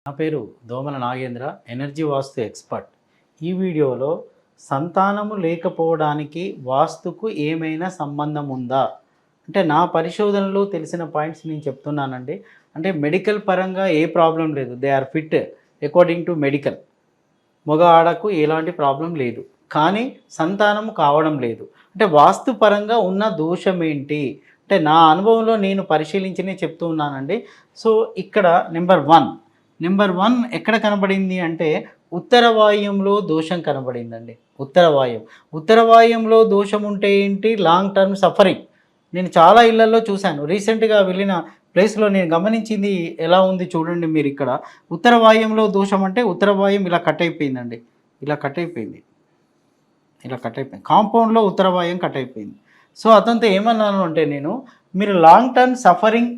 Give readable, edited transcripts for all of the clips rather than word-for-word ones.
నా పేరు దోమల నాగేంద్ర, ఎనర్జీ వాస్తు ఎక్స్పర్ట్. ఈ వీడియోలో సంతానము లేకపోవడానికి వాస్తుకు ఏమైనా సంబంధం ఉందా అంటే నా పరిశోధనలో తెలిసిన పాయింట్స్ నేను చెప్తున్నానండి. అంటే మెడికల్ పరంగా ఏ ప్రాబ్లం లేదు, they are fit according to medical. మగ ఆడకు ఎలాంటి ప్రాబ్లం లేదు, కానీ సంతానం కావడం లేదు. అంటే వాస్తు పరంగా ఉన్న దోషం ఏంటి అంటే నా అనుభవంలో నేను పరిశీలించినే చెప్తూ ఉన్నానండి. సో ఇక్కడ నెంబర్ వన్ ఎక్కడ కనబడింది అంటే ఉత్తర వాయుంలో దోషం కనబడిందండి. ఉత్తర వాయుంలో దోషం ఉంటే ఏంటి, లాంగ్ టర్మ్ సఫరింగ్. నేను చాలా ఇళ్లలో చూశాను. రీసెంట్గా వెళ్ళిన ప్లేస్లో నేను గమనించింది ఎలా ఉంది చూడండి. మీరు ఇక్కడ ఉత్తర వాయుంలో దోషం అంటే ఉత్తర వాయుం ఇలా కట్ అయిపోయిందండి, ఇలా కట్ అయిపోయింది. కాంపౌండ్లో ఉత్తర వాయుం కట్ అయిపోయింది. సో అతనితో ఏమన్నాను అంటే నేను, మీరు లాంగ్ టర్మ్ సఫరింగ్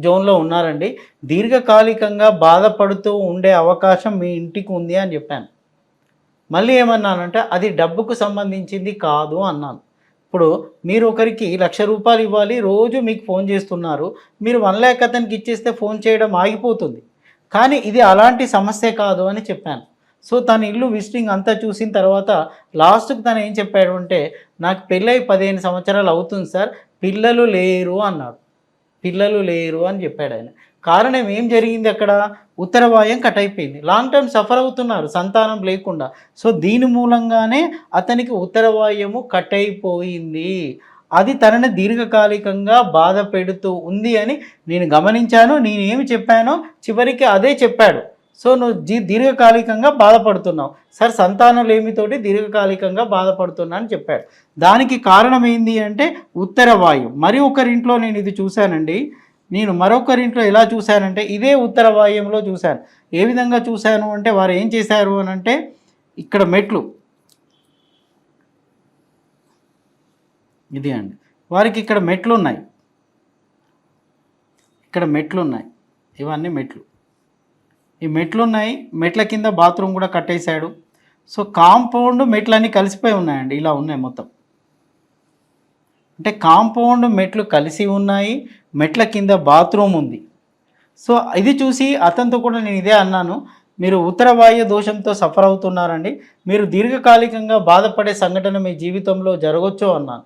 జోన్లో ఉన్నారండి, దీర్ఘకాలికంగా బాధపడుతూ ఉండే అవకాశం మీ ఇంటికి ఉంది అని చెప్పాను. మళ్ళీ ఏమన్నానంటే అది డబ్బుకు సంబంధించింది కాదు అన్నాను. ఇప్పుడు మీరు ఒకరికి ₹1,00,000 ఇవ్వాలి, రోజు మీకు ఫోన్ చేస్తున్నారు, మీరు 1,00,000 అతనికి ఇచ్చేస్తే ఫోన్ చేయడం ఆగిపోతుంది. కానీ ఇది అలాంటి సమస్య కాదు అని చెప్పాను. సో తన ఇల్లు విజిటింగ్ అంతా చూసిన తర్వాత లాస్ట్కి తను ఏం చెప్పాడు అంటే, నాకు పెళ్ళై 15 సంవత్సరాలు అవుతుంది సార్, పిల్లలు లేరు అన్నాడు. పిల్లలు లేరు అని చెప్పాడు ఆయన. కారణం ఏం జరిగింది, అక్కడ ఉత్తర వాయుం కట్ అయిపోయింది. లాంగ్ టర్మ్ సఫర్ అవుతున్నారు సంతానం లేకుండా. సో దీని మూలంగానే అతనికి ఉత్తర వాయుము కట్ అయిపోయింది. అది తనని దీర్ఘకాలికంగా బాధ పెడుతూ ఉంది అని నేను గమనించాను. నేను ఏమి చెప్పానో చివరికి అదే చెప్పాడు. సో నువ్వు దీర్ఘకాలికంగా బాధపడుతున్నావు సార్, సంతానం లేమితోటి దీర్ఘకాలికంగా బాధపడుతున్నా అని చెప్పాడు. దానికి కారణం ఏంది అంటే ఉత్తర వాయువు. మరి ఒకరింట్లో నేను ఇది చూశానండి. నేను మరొకరింట్లో ఎలా చూశానంటే ఇదే ఉత్తర వాయుంలో చూశాను. ఏ విధంగా చూశాను అంటే వారు ఏం చేశారు అని అంటే, ఇక్కడ మెట్లు, ఇది అండి, వారికి ఇక్కడ మెట్లు ఉన్నాయి, ఇవన్నీ మెట్లు, ఈ మెట్లు ఉన్నాయి. మెట్ల కింద బాత్రూమ్ కూడా కట్టేశాడు. సో కాంపౌండ్ మెట్లన్నీ కలిసిపోయి ఉన్నాయండి, ఇలా ఉన్నాయి మొత్తం. అంటే కాంపౌండ్ మెట్లు కలిసి ఉన్నాయి, మెట్ల కింద బాత్రూమ్ ఉంది. సో ఇది చూసి అతనితో కూడా నేను ఇదే అన్నాను, మీరు ఉత్తర వాయు దోషంతో సఫర్ అవుతున్నారండి, మీరు దీర్ఘకాలికంగా బాధపడే సంఘటన మీ జీవితంలో జరగవచ్చు అన్నాను.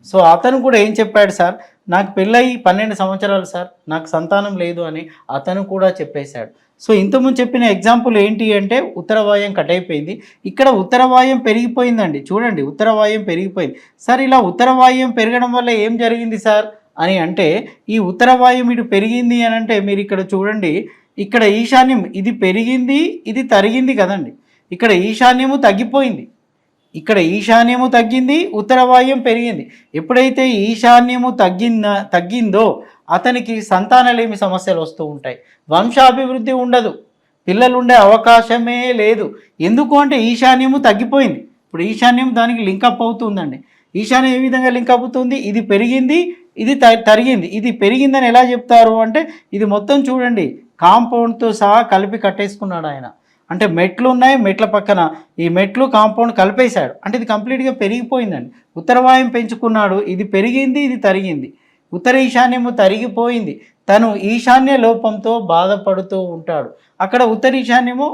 సో అతను కూడా ఏం చెప్పాడు, సార్ నాకు పెళ్ళయి 12 సంవత్సరాలు సార్, నాకు సంతానం లేదు అని అతను కూడా చెప్పేశాడు. సో ఇంతకుముందు చెప్పిన ఎగ్జాంపుల్ ఏంటి అంటే ఉత్తర వాయుం కట్ అయిపోయింది, ఇక్కడ ఉత్తర వాయుం పెరిగిపోయిందండి. చూడండి ఉత్తర వాయుం పెరిగిపోయింది. సార్ ఇలా ఉత్తర వాయుం పెరగడం వల్ల ఏం జరిగింది సార్ అని అంటే, ఈ ఉత్తర వాయుం ఇటు పెరిగింది అని అంటే మీరు ఇక్కడ చూడండి, ఇక్కడ ఈశాన్యం ఇది పెరిగింది, ఇది తరిగింది కదండి. ఇక్కడ ఈశాన్యము తగ్గిపోయింది, ఇక్కడ ఈశాన్యము తగ్గింది, ఉత్తర వాయుం పెరిగింది. ఎప్పుడైతే ఈశాన్యము తగ్గిందో అతనికి సంతానలేమి సమస్యలు వస్తూ ఉంటాయి, వంశాభివృద్ధి ఉండదు, పిల్లలు ఉండే అవకాశమే లేదు. ఎందుకు అంటే ఈశాన్యము తగ్గిపోయింది. ఇప్పుడు ఈశాన్యం దానికి లింకప్ అవుతుందండి. ఈశాన్యం ఏ విధంగా లింకప్ అవుతుంది, ఇది పెరిగింది, ఇది తరిగింది. ఇది పెరిగిందని ఎలా చెప్తారు అంటే, ఇది మొత్తం చూడండి కాంపౌండ్తో సహా కలిపి కట్టేసుకున్నాడు ఆయన. అంటే మెట్లు ఉన్నాయి, మెట్ల పక్కన ఈ మెట్లు కాంపౌండ్ కలిపేశాడు. అంటే ఇది కంప్లీట్గా పెరిగిపోయిందండి. ఉత్తర వాయుం పెంచుకున్నాడు, ఇది పెరిగింది, ఇది తరిగింది. ఉత్తర ఈశాన్యము తరిగిపోయింది, తను ఈశాన్య లోపంతో బాధపడుతూ ఉంటాడు. అక్కడ ఉత్తర ఈశాన్యము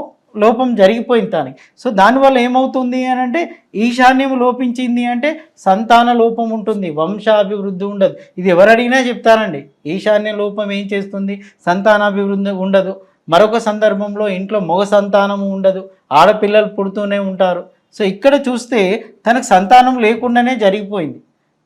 లోపం జరిగిపోయింది తనకి. సో దానివల్ల ఏమవుతుంది అని అంటే, ఈశాన్యం లోపించింది అంటే సంతాన లోపం ఉంటుంది, వంశాభివృద్ధి ఉండదు. ఇది ఎవరు అడిగినా చెప్తారండి. ఈశాన్య లోపం ఏం చేస్తుంది, సంతానాభివృద్ధి ఉండదు. మరొక సందర్భంలో ఇంట్లో మగ సంతానము ఉండదు, ఆడపిల్లలు పుడుతూనే ఉంటారు. సో ఇక్కడ చూస్తే తనకు సంతానం లేకుండానే జరిగిపోయింది.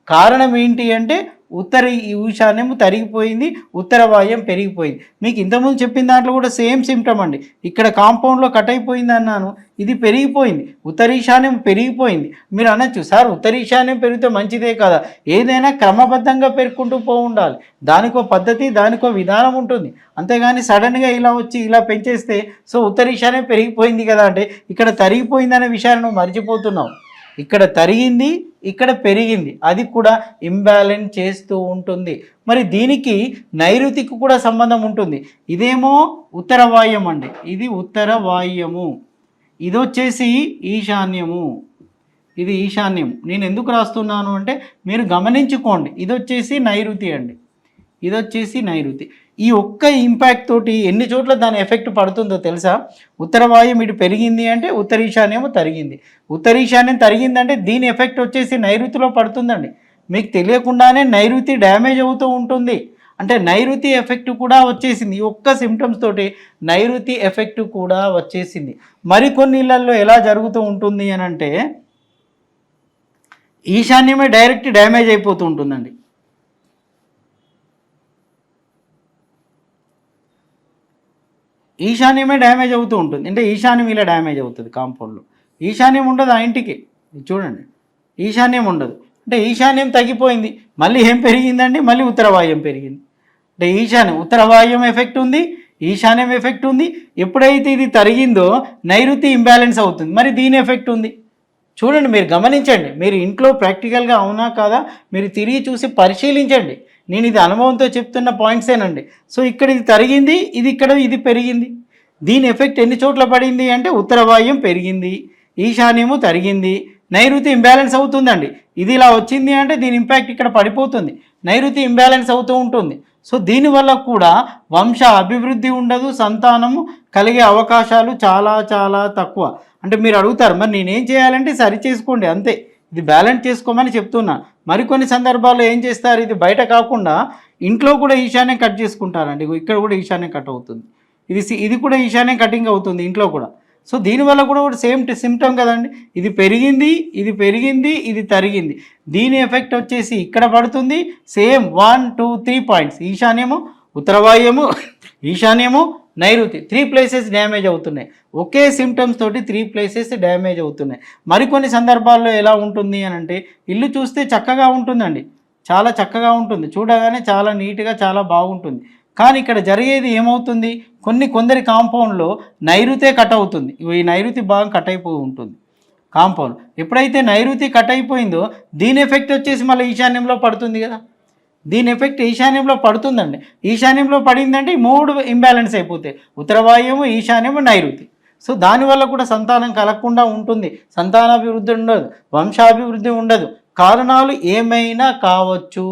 కారణం ఏంటి అంటే ఉత్తర ఈశాన్యము తరిగిపోయింది, ఉత్తర వాయుం పెరిగిపోయింది. మీకు ఇంతకుముందు చెప్పిన దాంట్లో కూడా సేమ్ సిమ్టమ్ అండి. ఇక్కడ కాంపౌండ్లో కట్ అయిపోయింది అన్నాను, ఇది పెరిగిపోయింది, ఉత్తర ఈశాన్యం పెరిగిపోయింది. మీరు అనొచ్చు, సార్ ఉత్తర ఈశాన్యం పెరిగితే మంచిదే కదా, ఏదైనా క్రమబద్ధంగా పెరుక్కుంటూ ఉండాలి, దానికో పద్ధతి, దానికో విధానం ఉంటుంది. అంతేగాని సడన్గా ఇలా వచ్చి ఇలా పెంచేస్తే సో ఉత్తర ఈశాన్యం పెరిగిపోయింది కదా అంటే ఇక్కడ తరిగిపోయిందనే విషయాన్ని నువ్వు మర్చిపోతున్నావు. ఇక్కడ తరిగింది, ఇక్కడ పెరిగింది, అది కూడా ఇంబ్యాలెన్స్ చేస్తూ ఉంటుంది. మరి దీనికి నైరుతికి కూడా సంబంధం ఉంటుంది. ఇదేమో ఉత్తర వాయుం అండి, ఇది ఉత్తర వాయుము, ఇది వచ్చేసి ఈశాన్యము, ఇది ఈశాన్యం. నేను ఎందుకు రాస్తున్నాను అంటే మీరు గమనించుకోండి, ఇది వచ్చేసి నైరుతి అండి, ఇది వచ్చేసి నైరుతి. ఈ ఒక్క ఇంపాక్ట్ తోటి ఎన్ని చోట్ల దాని ఎఫెక్ట్ పడుతుందో తెలుసా? ఉత్తర వాయుం ఇటు పెరిగింది అంటే ఉత్తర ఈశాన్యం తరిగింది, ఉత్తర ఈశాన్యం తరిగిందంటే దీని ఎఫెక్ట్ వచ్చేసి నైరుతిలో పడుతుందండి. మీకు తెలియకుండానే నైరుతి డ్యామేజ్ అవుతూ ఉంటుంది. అంటే నైరుతి ఎఫెక్ట్ కూడా వచ్చేసింది. ఈ ఒక్క సిమ్టమ్స్ తోటి నైరుతి ఎఫెక్ట్ కూడా వచ్చేసింది. మరికొన్ని ఇళ్లలో ఎలా జరుగుతూ ఉంటుంది అని అంటే ఈశాన్యమే డైరెక్ట్ డ్యామేజ్ అయిపోతూ ఉంటుందండి. ఈశాన్యమే డ్యామేజ్ అవుతూ ఉంటుంది. అంటే ఈశాన్యం ఇలా డ్యామేజ్ అవుతుంది కాంపౌండ్లో. ఈశాన్యం ఉండదు ఆ ఇంటికి. చూడండి, ఈశాన్యం ఉండదు. అంటే ఈశాన్యం తగ్గిపోయింది. మళ్ళీ ఏం పెరిగిందండి? మళ్ళీ ఉత్తర వాయుం పెరిగింది. అంటే ఈశాన్యం ఉత్తర వాయుం ఎఫెక్ట్ ఉంది, ఈశాన్యం ఎఫెక్ట్ ఉంది. ఎప్పుడైతే ఇది తరిగిందో నైరుతి ఇంబ్యాలెన్స్ అవుతుంది. మరి దీని ఎఫెక్ట్ ఉంది. చూడండి, మీరు గమనించండి. మీరు ఇంట్లో ప్రాక్టికల్గా అవునా కాదా మీరు తిరిగి చూసి పరిశీలించండి. నేను ఇది అనుభవంతో చెప్తున్న పాయింట్సేనండి. సో ఇక్కడ ఇది తరిగింది, ఇది ఇక్కడ ఇది పెరిగింది. దీని ఎఫెక్ట్ ఎన్ని చోట్ల పడింది అంటే ఉత్తర వాయుం పెరిగింది, ఈశాన్యము తరిగింది, నైరుతి ఇంబ్యాలెన్స్ అవుతుందండి. ఇది ఇలా వచ్చింది అంటే దీని ఇంపాక్ట్ ఇక్కడ పడిపోతుంది, నైరుతి ఇంబ్యాలెన్స్ అవుతూ ఉంటుంది. సో దీనివల్ల కూడా వంశ అభివృద్ధి ఉండదు, సంతానము కలిగే అవకాశాలు చాలా చాలా తక్కువ. అంటే మీరు అడుగుతారు మరి నేనేం చేయాలంటే సరి చేసుకోండి అంతే, ఇది బ్యాలెన్స్ చేసుకోమని చెప్తున్నా. మరికొన్ని సందర్భాల్లో ఏం చేస్తారు, ఇది బయట కాకుండా ఇంట్లో కూడా ఈశాన్యం కట్ చేసుకుంటారండి. ఇక్కడ కూడా ఈశాన్యం కట్ అవుతుంది, ఇది కూడా ఈశాన్యం కటింగ్ అవుతుంది ఇంట్లో కూడా. సో దీనివల్ల కూడా సేమ్ సిమ్టమ్ కదండి. ఇది పెరిగింది, ఇది పెరిగింది, ఇది తరిగింది. దీని ఎఫెక్ట్ వచ్చేసి ఇక్కడ పడుతుంది. సేమ్ 1 2 3 పాయింట్స్, ఈశాన్యము ఉత్తర వాయుము ఈశాన్యము నైరుతి 3 ప్లేసెస్ డ్యామేజ్ అవుతున్నాయి. ఒకే సిమ్టమ్స్ తోటి 3 ప్లేసెస్ డ్యామేజ్ అవుతున్నాయి. మరికొన్ని సందర్భాల్లో ఎలా ఉంటుంది అని అంటే ఇల్లు చూస్తే చక్కగా ఉంటుందండి, చాలా చక్కగా ఉంటుంది, చూడగానే చాలా నీట్గా చాలా బాగుంటుంది. కానీ ఇక్కడ జరిగేది ఏమవుతుంది, కొందరి కాంపౌండ్లో నైరుతే కట్ అవుతుంది. ఈ నైరుతి బాగా కట్ అయిపోయి ఉంటుంది కాంపౌండ్. ఎప్పుడైతే నైరుతి కట్ అయిపోయిందో దీని ఎఫెక్ట్ వచ్చేసి మళ్ళీ ఈశాన్యంలో పడుతుంది కదా. దీని ఎఫెక్ట్ ఈశాన్యంలో పడుతుందండి. ఈశాన్యంలో పడిందంటే 3 ఇంబ్యాలెన్స్ అయిపోతాయి, ఉత్తర వాయువు, ఈశాన్యము, నైరుతి. సో దానివల్ల కూడా సంతానం కలగకుండా ఉంటుంది, సంతానాభివృద్ధి ఉండదు, వంశాభివృద్ధి ఉండదు. కారణాలు ఏమైనా కావచ్చు.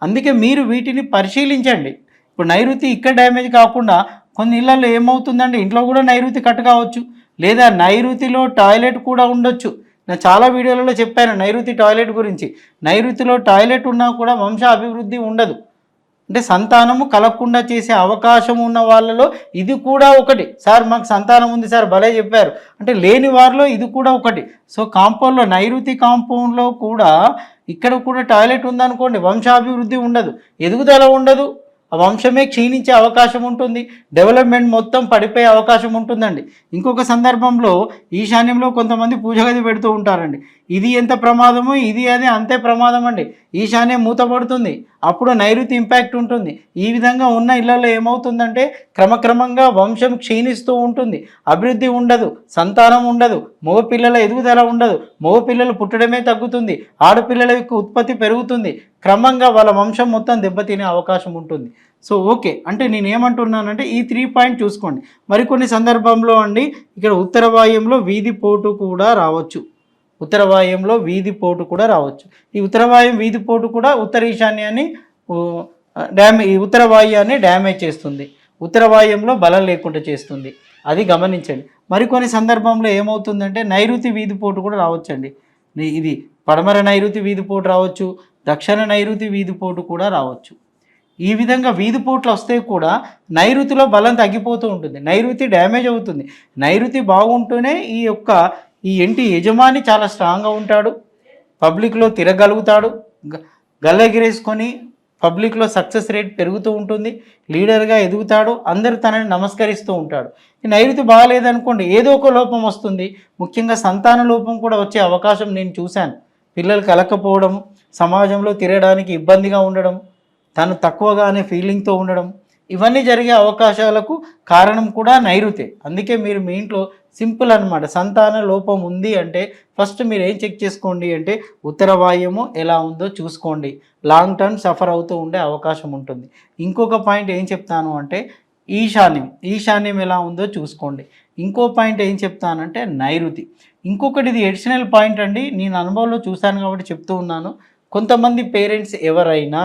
అందుకే మీరు వీటిని పరిశీలించండి. ఇప్పుడు నైరుతి ఇక్కడ డ్యామేజ్ కాకుండా కొన్ని ఇళ్లలో ఏమవుతుందంటే ఇంట్లో కూడా నైరుతి కట్ కావచ్చు, లేదా నైరుతిలో టాయిలెట్ కూడా ఉండొచ్చు. నేను చాలా వీడియోలలో చెప్పాను నైరుతి టాయిలెట్ గురించి. నైరుతిలో టాయిలెట్ ఉన్నా కూడా వంశ అభివృద్ధి ఉండదు. అంటే సంతానము కలగకుండా చేసే అవకాశం ఉన్న వాళ్ళలో ఇది కూడా ఒకటి. సార్ మాకు సంతానం ఉంది సార్ భలే చెప్పారు అంటే లేని వారిలో ఇది కూడా ఒకటి. సో కాంపౌండ్లో నైరుతి కాంపౌండ్లో కూడా ఇక్కడ కూడా టాయిలెట్ ఉందనుకోండి, వంశాభివృద్ధి ఉండదు, ఎదుగుదల ఉండదు, ఆ వంశమే క్షీణించే అవకాశం ఉంటుంది, డెవలప్మెంట్ మొత్తం పడిపోయే అవకాశం ఉంటుందండి. ఇంకొక సందర్భంలో ఈశాన్యంలో కొంతమంది పూజ గది పెడుతూ ఉంటారండి. ఇది ఎంత ప్రమాదమో ఇది అది అంతే ప్రమాదం అండి. ఈశాన్యం మూతపడుతుంది, అప్పుడు నైరుతి ఇంపాక్ట్ ఉంటుంది. ఈ విధంగా ఉన్న ఇళ్లలో ఏమవుతుందంటే క్రమక్రమంగా వంశం క్షీణిస్తూ ఉంటుంది, అభివృద్ధి ఉండదు, సంతానం ఉండదు, మగపిల్లల ఎదుగుదల ఉండదు, మగపిల్లలు పుట్టడమే తగ్గుతుంది, ఆడపిల్లల యొక్క ఉత్పత్తి పెరుగుతుంది, క్రమంగా వాళ్ళ వంశం మొత్తం దెబ్బతినే అవకాశం ఉంటుంది. సో ఓకే, అంటే నేను ఏమంటున్నానంటే ఈ 3 పాయింట్ చూసుకోండి. మరికొన్ని సందర్భంలో అండి ఇక్కడ ఉత్తర వాయుంలో వీధి పోటు కూడా రావచ్చు, ఉత్తర వాయుంలో వీధి పోటు కూడా రావచ్చు. ఈ ఉత్తర వాయుం వీధి పోటు కూడా ఉత్తర ఈశాన్యాన్ని ఉత్తర వాయుయాన్ని డ్యామేజ్ చేస్తుంది, ఉత్తర వాయుంలో బలం లేకుండా చేస్తుంది, అది గమనించండి. మరికొన్ని సందర్భంలో ఏమవుతుందంటే నైరుతి వీధి పోటు కూడా రావచ్చండి. ఇది పడమర నైరుతి వీధి పోటు రావచ్చు, దక్షిణ నైరుతి వీధి పోటు కూడా రావచ్చు. ఈ విధంగా వీధి పోట్లు వస్తే కూడా నైరుతిలో బలం తగ్గిపోతూ ఉంటుంది, నైరుతి డ్యామేజ్ అవుతుంది. నైరుతి బాగుంటూనే ఈ ఇంటి యజమాని చాలా స్ట్రాంగ్గా ఉంటాడు, పబ్లిక్లో తిరగలుగుతాడు, గల్లెగిరేసుకొని పబ్లిక్లో సక్సెస్ రేట్ పెరుగుతూ ఉంటుంది, లీడర్గా ఎదుగుతాడు, అందరూ తనని నమస్కరిస్తూ ఉంటాడు. ఈ నైరుతి బాగాలేదనుకోండి ఏదో ఒక లోపం వస్తుంది, ముఖ్యంగా సంతాన లోపం కూడా వచ్చే అవకాశం నేను చూశాను. పిల్లలు కలకపోవడం, సమాజంలో తిరగడానికి ఇబ్బందిగా ఉండడం, తను తక్కువగా అనే ఫీలింగ్తో ఉండడం, ఇవన్నీ జరిగే అవకాశాలకు కారణం కూడా నైరుతే. అందుకే మీరు మీ ఇంట్లో సింపుల్ అనమాట, సంతాన లోపం ఉంది అంటే ఫస్ట్ మీరు ఏం చెక్ చేసుకోండి అంటే ఉత్తర వాయుము ఎలా ఉందో చూసుకోండి, లాంగ్ టర్మ్ సఫర్ అవుతూ ఉండే అవకాశం ఉంటుంది. ఇంకొక పాయింట్ ఏం చెప్తాను అంటే ఈశాన్యం ఎలా ఉందో చూసుకోండి. ఇంకో పాయింట్ ఏం చెప్తానంటే నైరుతి. ఇంకొకటి ఇది ఎడిషనల్ పాయింట్ అండి, నేను అనుభవంలో చూశాను కాబట్టి చెప్తూ ఉన్నాను. కొంతమంది పేరెంట్స్ ఎవరైనా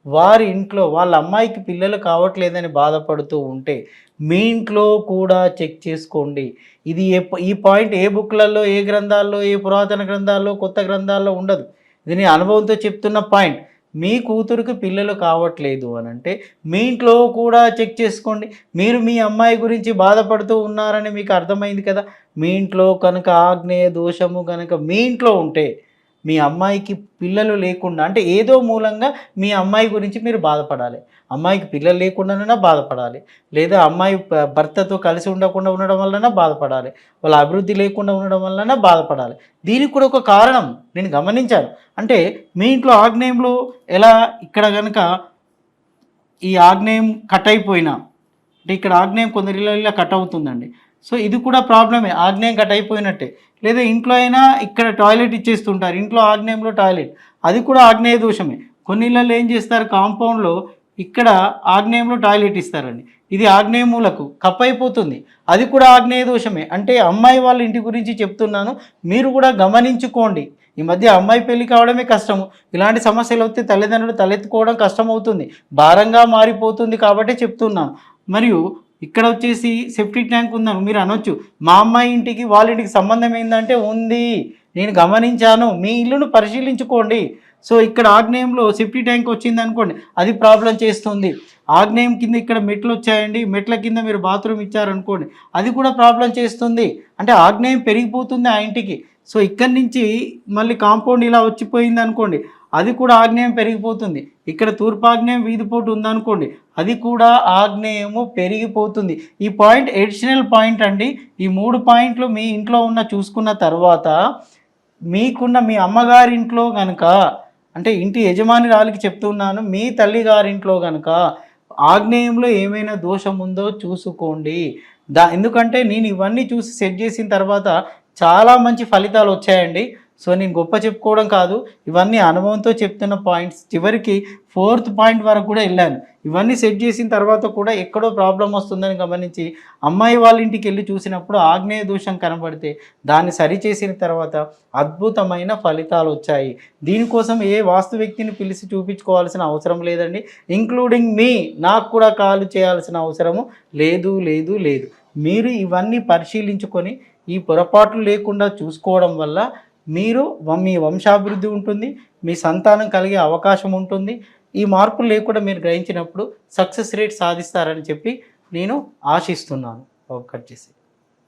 వారి ఇంట్లో వాళ్ళ అమ్మాయికి పిల్లలు కావట్లేదని బాధపడుతూ ఉంటే మీ ఇంట్లో కూడా చెక్ చేసుకోండి. ఇది ఈ పాయింట్ ఏ బుక్‌లలో, ఏ గ్రంథాల్లో, ఏ పురాతన గ్రంథాల్లో, కొత్త గ్రంథాల్లో ఉండదు. ఇది నేను అనుభవంతో చెప్తున్న పాయింట్. మీ కూతురికి పిల్లలు కావట్లేదు అనంటే మీ ఇంట్లో కూడా చెక్ చేసుకోండి. మీరు మీ అమ్మాయి గురించి బాధపడుతూ ఉన్నారని మీకు అర్థమైంది కదా! మీ ఇంట్లో కనుక ఆగ్నేయ దోషము గనక మీ ఇంట్లో ఉంటే మీ అమ్మాయికి పిల్లలు లేకుండా అంటే ఏదో మూలంగా మీ అమ్మాయి గురించి మీరు బాధపడాలి. అమ్మాయికి పిల్లలు లేకుండానైనా బాధపడాలి. లేదా అమ్మాయి భర్తతో కలిసి ఉండకుండా ఉండడం వల్లనా బాధపడాలి. వాళ్ళ అభివృద్ధి లేకుండా ఉండడం వల్లనా బాధపడాలి. దీనికి కూడా ఒక కారణం నేను గమనించాను. అంటే మీ ఇంట్లో ఆగ్నేయంలో ఎలా ఇక్కడ గనక ఈ ఆగ్నేయం కట్ అయిపోయినా అంటే ఇక్కడ ఆగ్నేయం కొందరిలో ఇలా కట్ అవుతుందండి. సో ఇది కూడా ప్రాబ్లమే. ఆగ్నేయం కట్ అయిపోయినట్టే. లేదా ఇంట్లో అయినా ఇక్కడ టాయిలెట్ ఇచ్చేస్తుంటారు. ఇంట్లో ఆగ్నేయంలో టాయిలెట్. అది కూడా ఆగ్నేయ దోషమే. కొన్ని ఇళ్ళల్లో ఏం చేస్తారు కాంపౌండ్‌లో ఇక్కడ ఆగ్నేయంలో టాయిలెట్ ఇస్తారండి. ఇది ఆగ్నేయ మూలకు కప్ అయిపోతుంది. అది కూడా ఆగ్నేయ దోషమే. అంటే అమ్మాయి వాళ్ళ ఇంటి గురించి చెప్తున్నాను. మీరు కూడా గమనించుకోండి. ఈ మధ్య అమ్మాయి పెళ్లి కావడమే కష్టము. ఇలాంటి సమస్యలు వస్తే తల్లిదండ్రులు తలెత్తుకోవడం కష్టమవుతుంది. భారంగా మారిపోతుంది కాబట్టే చెప్తున్నాను. మరియు ఇక్కడ వచ్చేసి సెప్టిక్ ట్యాంక్ ఉందని మీరు అనొచ్చు. మా అమ్మాయి ఇంటికి వాళ్ళ ఇంటికి సంబంధం ఏందంటే ఉంది. నేను గమనించాను. మీ ఇల్లును పరిశీలించుకోండి. సో ఇక్కడ ఆగ్నేయంలో సెప్టిక్ ట్యాంక్ వచ్చిందనుకోండి అది ప్రాబ్లం చేస్తుంది. ఆగ్నేయం కింద ఇక్కడ మెట్లు వచ్చాయండి. మెట్ల కింద మీరు బాత్రూమ్ ఇచ్చారనుకోండి అది కూడా ప్రాబ్లం చేస్తుంది. అంటే ఆగ్నేయం పెరిగిపోతుంది ఆ ఇంటికి. సో ఇక్కడి నుంచి మళ్ళీ కాంపౌండ్ ఇలా వచ్చిపోయింది అనుకోండి అది కూడా ఆగ్నేయం పెరిగిపోతుంది. ఇక్కడ తూర్పాగ్నేయం వీధిపోటు ఉందనుకోండి అది కూడా ఆగ్నేయము పెరిగిపోతుంది. ఈ పాయింట్ ఎడిషనల్ పాయింట్ అండి. ఈ 3 పాయింట్లు మీ ఇంట్లో ఉన్న చూసుకున్న తర్వాత మీకున్న మీ అమ్మగారింట్లో గనక అంటే ఇంటి యజమానురాలికి చెప్తున్నాను. మీ తల్లిగారింట్లో గనక ఆగ్నేయంలో ఏమైనా దోషం ఉందో చూసుకోండి. ఎందుకంటే నేను ఇవన్నీ చూసి సెట్ చేసిన తర్వాత చాలా మంచి ఫలితాలు వచ్చాయండి. సో నేను గొప్ప చెప్పుకోవడం కాదు. ఇవన్నీ అనుభవంతో చెప్తున్న పాయింట్స్. చివరికి 4th పాయింట్ వరకు కూడా వెళ్ళాను. ఇవన్నీ సెట్ చేసిన తర్వాత కూడా ఎక్కడో ప్రాబ్లం వస్తుందని గమనించి అమ్మాయి వాళ్ళ ఇంటికి వెళ్ళి చూసినప్పుడు ఆగ్నేయ దోషం కనబడితే దాన్ని సరిచేసిన తర్వాత అద్భుతమైన ఫలితాలు వచ్చాయి. దీనికోసం ఏ వాస్తు వ్యక్తిని పిలిచి చూపించుకోవాల్సిన అవసరం లేదండి. ఇంక్లూడింగ్ మీ నాకు కూడా కాల్ చేయాల్సిన అవసరము లేదు లేదు లేదు. మీరు ఇవన్నీ పరిశీలించుకొని ఈ పొరపాట్లు లేకుండా చూసుకోవడం వల్ల మీరు మీ వంశాభివృద్ధి ఉంటుంది. మీ సంతానం కలిగే అవకాశం ఉంటుంది. ఈ మార్పులు లేకుండా మీరు గ్రహించినప్పుడు సక్సెస్ రేట్ సాధిస్తారని చెప్పి నేను ఆశిస్తున్నాను. కట్ చేసి